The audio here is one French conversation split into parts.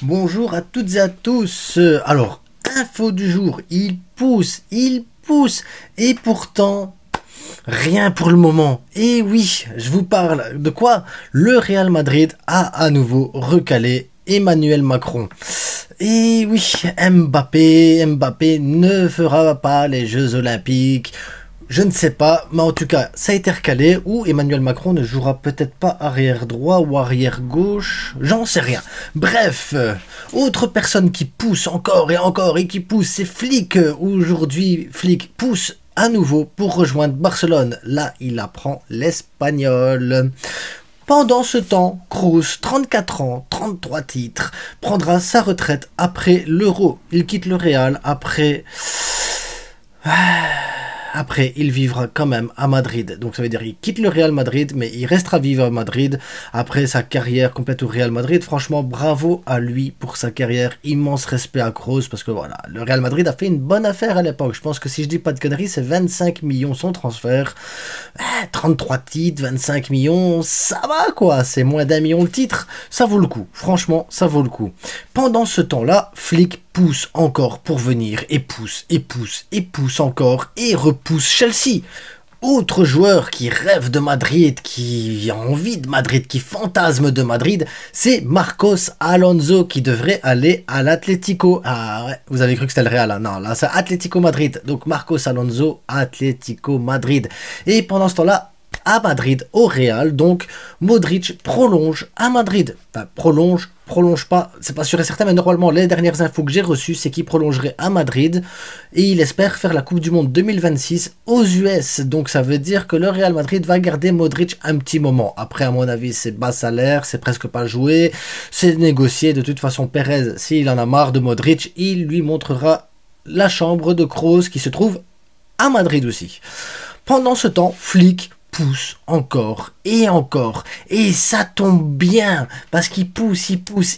Bonjour à toutes et à tous. Alors, info du jour, il pousse, et pourtant, rien pour le moment. Et oui, je vous parle de quoi? Le Real Madrid a à nouveau recalé Emmanuel Macron. Et oui, Mbappé ne fera pas les Jeux Olympiques. Je ne sais pas, mais en tout cas, ça a été recalé, ou Emmanuel Macron ne jouera peut-être pas arrière droit ou arrière gauche, j'en sais rien. Bref, autre personne qui pousse encore et encore et qui pousse, c'est Flick. Aujourd'hui, Flick pousse à nouveau pour rejoindre Barcelone. Là, il apprend l'espagnol. Pendant ce temps, Kroos, 34 ans, 33 titres, prendra sa retraite après l'Euro. Il quitte le Real après, il vivra quand même à Madrid. Donc ça veut dire qu'il quitte le Real Madrid, mais il restera vivre à Madrid après sa carrière complète au Real Madrid. Franchement, bravo à lui pour sa carrière. Immense respect à Kroos, parce que voilà, le Real Madrid a fait une bonne affaire à l'époque. Je pense que si je dis pas de conneries, c'est 25 millions son transfert. 33 titres, 25 millions, ça va quoi. C'est moins d'1 million le titre. Ça vaut le coup. Franchement, ça vaut le coup. Pendant ce temps-là, Flick pousse encore pour venir, et pousse encore, et repousse Chelsea. Autre joueur qui rêve de Madrid, qui a envie de Madrid, qui fantasme de Madrid, c'est Marcos Alonso qui devrait aller à l'Atlético. Ah ouais, vous avez cru que c'était le Real, hein? Non, là c'est Atlético Madrid. Donc Marcos Alonso, Atlético Madrid. Et pendant ce temps-là, à Madrid, au Real, donc Modric prolonge à Madrid. Enfin, prolonge pas, c'est pas sûr et certain, mais normalement les dernières infos que j'ai reçues, c'est qu'il prolongerait à Madrid et il espère faire la Coupe du Monde 2026 aux US. Donc ça veut dire que le Real Madrid va garder Modric un petit moment. Après, à mon avis, c'est bas salaire, c'est presque pas joué, c'est négocié. De toute façon, Perez, s'il en a marre de Modric, il lui montrera la chambre de Kroos qui se trouve à Madrid aussi. Pendant ce temps, Flick pousse encore, et ça tombe bien, parce qu'il pousse,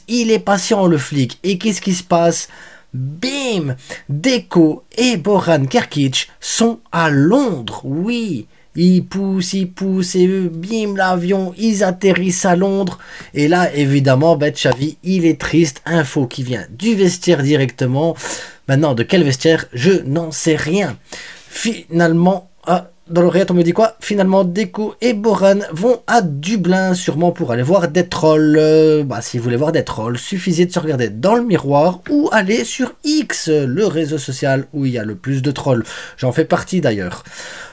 il est patient le Flick, et qu'est-ce qui se passe? Bim! Deco et Boran Krkić sont à Londres, oui! Ils poussent, et bim, l'avion, ils atterrissent à Londres, et là, évidemment, Xavi, il est triste, info qui vient du vestiaire directement. Maintenant, de quel vestiaire? Je n'en sais rien. Finalement, dans l'oreillette, on me dit quoi? Finalement, Deco et Boran vont à Dublin, sûrement pour aller voir des trolls. Si vous voulez voir des trolls, suffisait de se regarder dans le miroir ou aller sur X, le réseau social où il y a le plus de trolls. J'en fais partie d'ailleurs.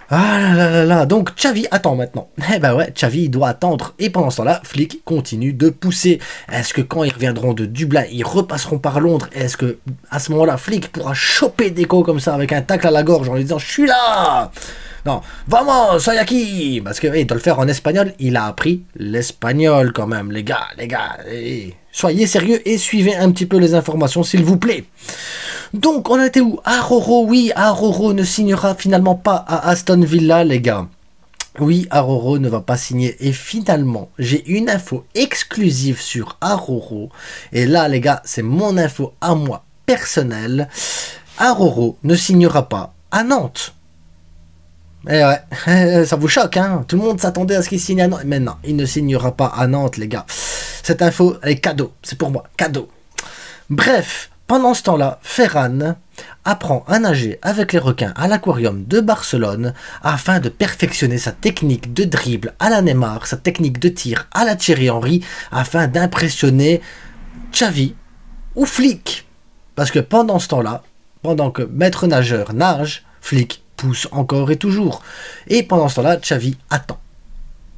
Ah là là là là, donc Xavi attend maintenant. Eh ben ouais, Xavi il doit attendre. Et pendant ce temps-là, Flick continue de pousser. Est-ce que quand ils reviendront de Dublin, ils repasseront par Londres? Est-ce que à ce moment-là, Flick pourra choper Deco comme ça avec un tacle à la gorge en lui disant « Je suis là !» Non, vamos, soy aquí. Parce que il doit le faire en espagnol. Il a appris l'espagnol quand même, les gars. Soyez sérieux et suivez un petit peu les informations, s'il vous plaît. Donc, on était où? Aroro, oui, Aroro ne signera finalement pas à Aston Villa, les gars. Oui, Aroro ne va pas signer. Et finalement, j'ai une info exclusive sur Aroro. Et là, les gars, c'est mon info à moi, personnelle. Aroro ne signera pas à Nantes. Eh ouais, ça vous choque, hein? Tout le monde s'attendait à ce qu'il signe à Nantes. Mais non, il ne signera pas à Nantes, les gars. Cette info, elle est cadeau. C'est pour moi, cadeau. Bref, pendant ce temps-là, Ferran apprend à nager avec les requins à l'aquarium de Barcelone afin de perfectionner sa technique de dribble à la Neymar, sa technique de tir à la Thierry Henry, afin d'impressionner Xavi ou Flick. Parce que pendant ce temps-là, pendant que maître nageur nage, Flick pousse encore et toujours. Et pendant ce temps-là, Xavi attend.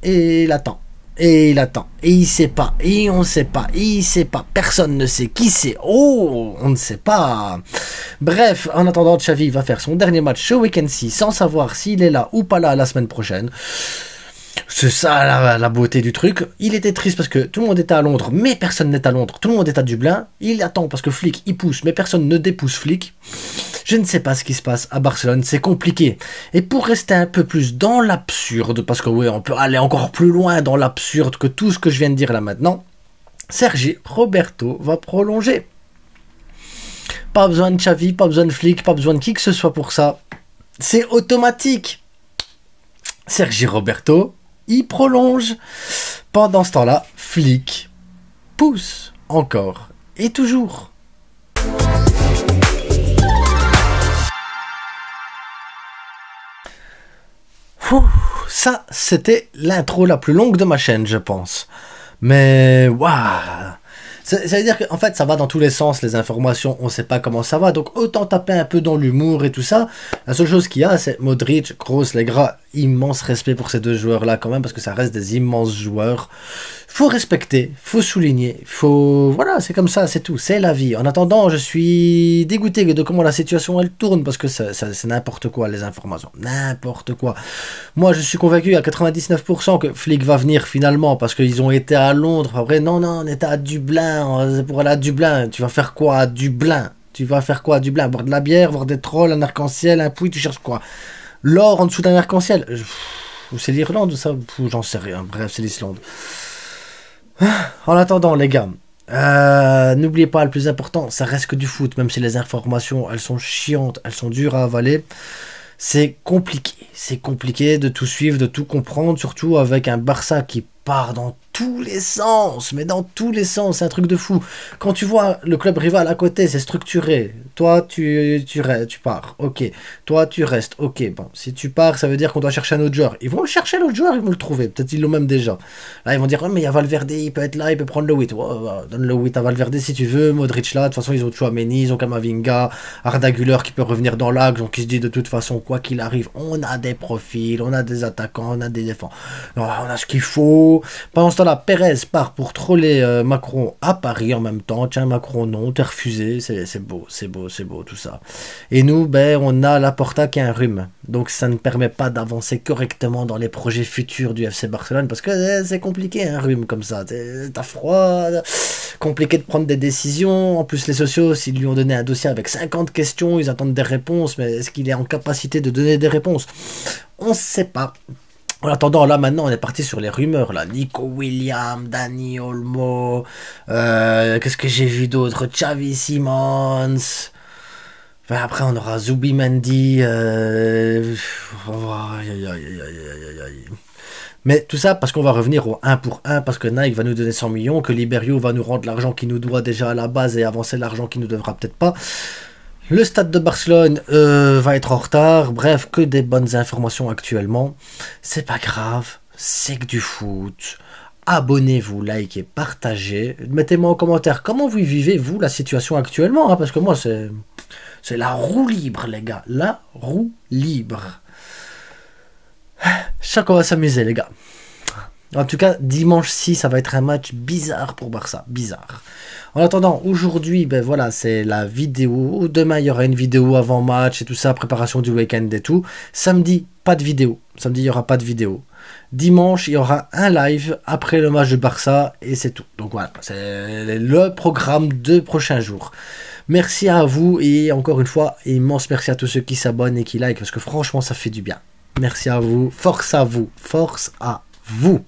Et il attend. Et il attend. Et il sait pas. Et on sait pas. Et il sait pas. Personne ne sait qui c'est. Oh, on ne sait pas. Bref, en attendant, Xavi va faire son dernier match ce week-end-ci sans savoir s'il est là ou pas là la semaine prochaine. C'est ça la beauté du truc. Il était triste parce que tout le monde était à Londres, mais personne n'est à Londres. Tout le monde est à Dublin. Il attend parce que Flick, il pousse, mais personne ne dépousse Flick. Je ne sais pas ce qui se passe à Barcelone, c'est compliqué. Et pour rester un peu plus dans l'absurde, parce que oui, on peut aller encore plus loin dans l'absurde que tout ce que je viens de dire là maintenant, Sergi Roberto va prolonger. Pas besoin de Xavi, pas besoin de Flick, pas besoin de qui que ce soit pour ça. C'est automatique. Sergi Roberto, il prolonge. Pendant ce temps-là, Flick pousse encore et toujours. Ça, c'était l'intro la plus longue de ma chaîne, je pense. Mais, waouh! Ça veut dire qu'en fait, ça va dans tous les sens, les informations, on sait pas comment ça va, donc autant taper un peu dans l'humour et tout ça. La seule chose qu'il y a, c'est Modric, Kroos, les gras, immense respect pour ces deux joueurs-là quand même, parce que ça reste des immenses joueurs. Faut respecter, faut souligner, faut... Voilà, c'est comme ça, c'est tout, c'est la vie. En attendant, je suis dégoûté de comment la situation, elle tourne, parce que c'est n'importe quoi, les informations, n'importe quoi. Moi, je suis convaincu à 99% que Flick va venir finalement, parce qu'ils ont été à Londres, après, non, on était à Dublin, c'est pour aller à Dublin, tu vas faire quoi à Dublin? Tu vas faire quoi à Dublin? Boire de la bière, voir des trolls, un arc-en-ciel, un puits, tu cherches quoi? L'or en dessous d'un arc-en-ciel? Ou c'est l'Irlande ou ça? J'en sais rien, bref, c'est l'Islande. En attendant, les gars, n'oubliez pas, le plus important, ça reste que du foot, même si les informations, elles sont chiantes, elles sont dures à avaler. C'est compliqué de tout suivre, de tout comprendre, surtout avec un Barça qui part dans tous les sens, mais dans tous les sens, c'est un truc de fou. Quand tu vois le club rival à côté, c'est structuré. Toi, tu pars, ok. Toi, tu restes, ok. Bon, si tu pars, ça veut dire qu'on doit chercher un autre joueur. Ils vont le chercher, l'autre joueur, ils vont le trouver. Peut-être ils l'ont même déjà. Là, ils vont dire, oh, mais il y a Valverde, il peut être là, il peut prendre le 8. Oh, donne le 8 à Valverde si tu veux. Modric là, de toute façon, ils ont Tchouaméni, ils ont Kamavinga, Arda Güler qui peut revenir dans l'axe, donc ils se disent de toute façon, quoi qu'il arrive, on a des profils, on a des attaquants, on a des défenseurs. On a ce qu'il faut. Pendant ce temps-là, Perez part pour troller Macron à Paris en même temps. Tiens, Macron, non, t'es refusé. C'est beau, tout ça. Et nous, ben, on a Laporta qui a un rhume. Donc, ça ne permet pas d'avancer correctement dans les projets futurs du FC Barcelone parce que c'est compliqué, un rhume comme ça. T'as froid, compliqué de prendre des décisions. En plus, les sociaux, s'ils lui ont donné un dossier avec 50 questions, ils attendent des réponses. Mais est-ce qu'il est en capacité de donner des réponses? On ne sait pas. En attendant, là, maintenant, on est parti sur les rumeurs, là. Nico Williams, Dani Olmo, qu'est-ce que j'ai vu d'autre? Xavi Simons. Enfin, après, on aura Zubimendi. Mais tout ça parce qu'on va revenir au 1 pour 1, parce que Nike va nous donner 100 millions, que Liberio va nous rendre l'argent qu'il nous doit déjà à la base et avancer l'argent qu'il nous devra peut-être pas. Le stade de Barcelone va être en retard. Bref, que des bonnes informations actuellement. C'est pas grave, c'est que du foot. Abonnez-vous, likez, partagez. Mettez-moi en commentaire comment vous vivez, vous, la situation actuellement. Hein, parce que moi, c'est la roue libre, les gars. La roue libre. Je sens qu'on va s'amuser, les gars. En tout cas, dimanche 6, ça va être un match bizarre pour Barça. Bizarre. En attendant, aujourd'hui, ben voilà, c'est la vidéo. Demain, il y aura une vidéo avant match et tout ça, préparation du week-end et tout. Samedi, pas de vidéo. Samedi, il n'y aura pas de vidéo. Dimanche, il y aura un live après le match de Barça et c'est tout. Donc voilà, c'est le programme de prochains jours. Merci à vous et encore une fois, immense merci à tous ceux qui s'abonnent et qui like parce que franchement, ça fait du bien. Merci à vous, force à vous, force à vous.